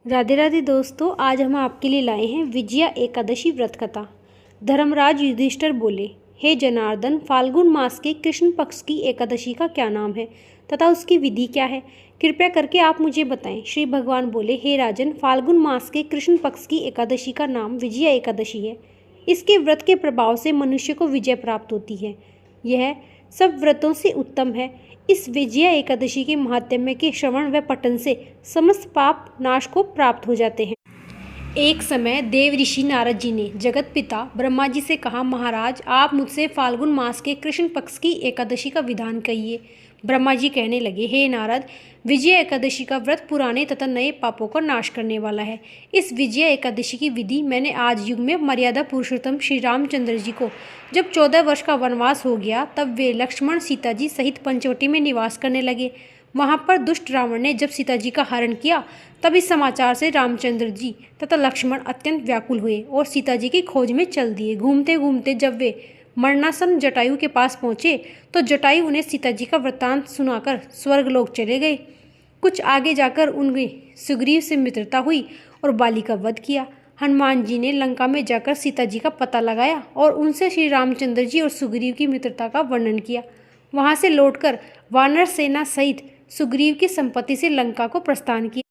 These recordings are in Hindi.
राधे राधे दोस्तों, आज हम आपके लिए लाए हैं विजया एकादशी व्रत कथा। धर्मराज युधिष्ठिर बोले, हे जनार्दन, फाल्गुन मास के कृष्ण पक्ष की एकादशी का क्या नाम है तथा उसकी विधि क्या है? कृपया करके आप मुझे बताएं। श्री भगवान बोले, हे राजन, फाल्गुन मास के कृष्ण पक्ष की एकादशी का नाम विजया एकादशी है। इसके व्रत के प्रभाव से मनुष्य को विजय प्राप्त होती है। यह सब व्रतों से उत्तम है। इस विजया एकादशी के महात्म्य के श्रवण व पठन से समस्त पाप नाश को प्राप्त हो जाते हैं। एक समय देव ऋषि नारद जी ने जगत पिता ब्रह्मा जी से कहा, महाराज, आप मुझसे फाल्गुन मास के कृष्ण पक्ष की एकादशी का विधान कहिए। ब्रह्मा जी कहने लगे, हे नारद, विजया एकादशी का व्रत पुराने तथा नए पापों का नाश करने वाला है। इस विजया एकादशी की विधि मैंने आज युग में मर्यादा पुरुषोत्तम श्री रामचंद्र जी को जब 14 वर्ष का वनवास हो गया, तब वे लक्ष्मण सीता जी सहित पंचवटी में निवास करने लगे। वहां पर दुष्ट रावण ने जब सीता जी का हरण किया, तब इस समाचार से रामचंद्र जी तथा लक्ष्मण अत्यंत व्याकुल हुए और सीता जी की खोज में चल दिए। घूमते घूमते जब वे मरणासन जटायु के पास पहुंचे, तो जटायु उन्हें सीता जी का वृत्तांत सुनाकर स्वर्गलोक चले गए। कुछ आगे जाकर उनकी सुग्रीव से मित्रता हुई और बाली का वध किया। हनुमान जी ने लंका में जाकर सीता जी का पता लगाया और उनसे श्री रामचंद्र जी और सुग्रीव की मित्रता का वर्णन किया। वहां से लौटकर वानर सेना सहित सुग्रीव की संपत्ति से लंका को प्रस्थान किया।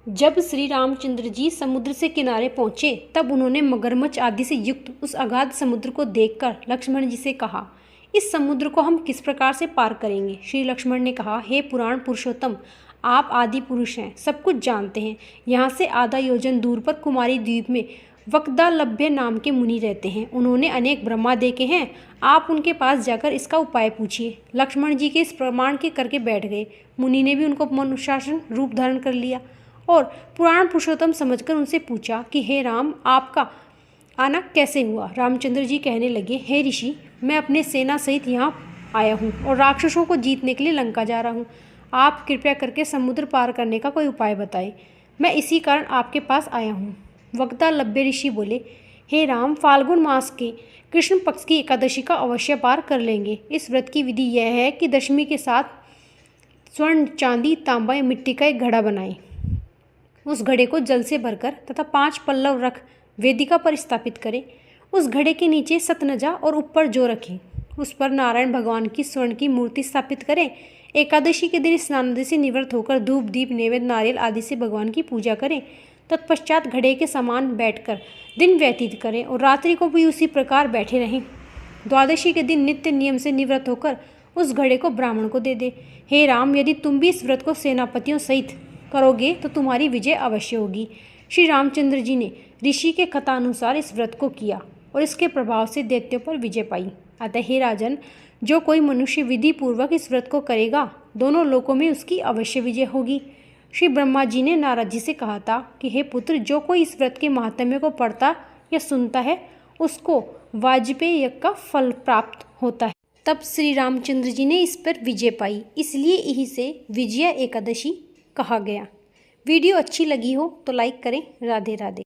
जब श्री रामचंद्र जी समुद्र से किनारे पहुंचे, तब उन्होंने मगरमच्छ आदि से युक्त उस अगाध समुद्र को देखकर लक्ष्मण जी से कहा, इस समुद्र को हम किस प्रकार से पार करेंगे? श्री लक्ष्मण ने कहा, हे पुराण पुरुषोत्तम, आप आदि पुरुष हैं, सब कुछ जानते हैं। यहाँ से आधा योजन दूर पर कुमारी द्वीप में वक्दालभ्य नाम के मुनि रहते हैं। उन्होंने अनेक ब्रह्मा देखे हैं। आप उनके पास जाकर इसका उपाय पूछिए। लक्ष्मण जी के इस प्रमाण के करके बैठ गए। मुनि ने भी उनको मनुष्यासन रूप धारण कर लिया और पुराण पुरुषोत्तम समझकर उनसे पूछा कि हे राम, आपका आना कैसे हुआ? रामचंद्र जी कहने लगे, हे ऋषि, मैं अपने सेना सहित यहाँ आया हूँ और राक्षसों को जीतने के लिए लंका जा रहा हूँ। आप कृपया करके समुद्र पार करने का कोई उपाय बताएं। मैं इसी कारण आपके पास आया हूँ। वक्तालभ्य ऋषि बोले, हे राम, फाल्गुन मास के कृष्ण पक्ष की एकादशी का अवश्य पार कर लेंगे। इस व्रत की विधि यह है कि दशमी के साथ स्वर्ण, चांदी, तांबा या मिट्टी का एक घड़ा बनाएं। उस घड़े को जल से भरकर तथा 5 पल्लव रख वेदिका पर स्थापित करें। उस घड़े के नीचे सतनजा और ऊपर जौ रखें। उस पर नारायण भगवान की स्वर्ण की मूर्ति स्थापित करें। एकादशी के दिन स्नान आदि से निवृत्त होकर धूप, दीप, नैवेद्य, नारियल आदि से भगवान की पूजा करें। तत्पश्चात घड़े के समान बैठकर दिन व्यतीत करें और रात्रि को भी उसी प्रकार बैठे रहें। द्वादशी के दिन नित्य नियम से निवृत्त होकर उस घड़े को ब्राह्मण को दे दे। हे राम, यदि तुम भी इस व्रत को सेनापतियों सहित करोगे तो तुम्हारी विजय अवश्य होगी। श्री रामचंद्र जी ने ऋषि के कथानुसार इस व्रत को किया और इसके प्रभाव से दैत्यों पर विजय पाई। अतः हे राजन, जो कोई मनुष्य विधि पूर्वक इस व्रत को करेगा, दोनों लोकों में उसकी अवश्य विजय होगी। श्री ब्रह्मा जी ने नारद जी से कहा था कि हे पुत्र, जो कोई इस व्रत के महात्म्य को पढ़ता या सुनता है, उसको वाजपेय यज्ञ का फल प्राप्त होता है। तब श्री रामचंद्र जी ने इस पर विजय पाई, इसलिए इसे विजया एकादशी कहा गया। वीडियो अच्छी लगी हो तो लाइक करें। राधे राधे।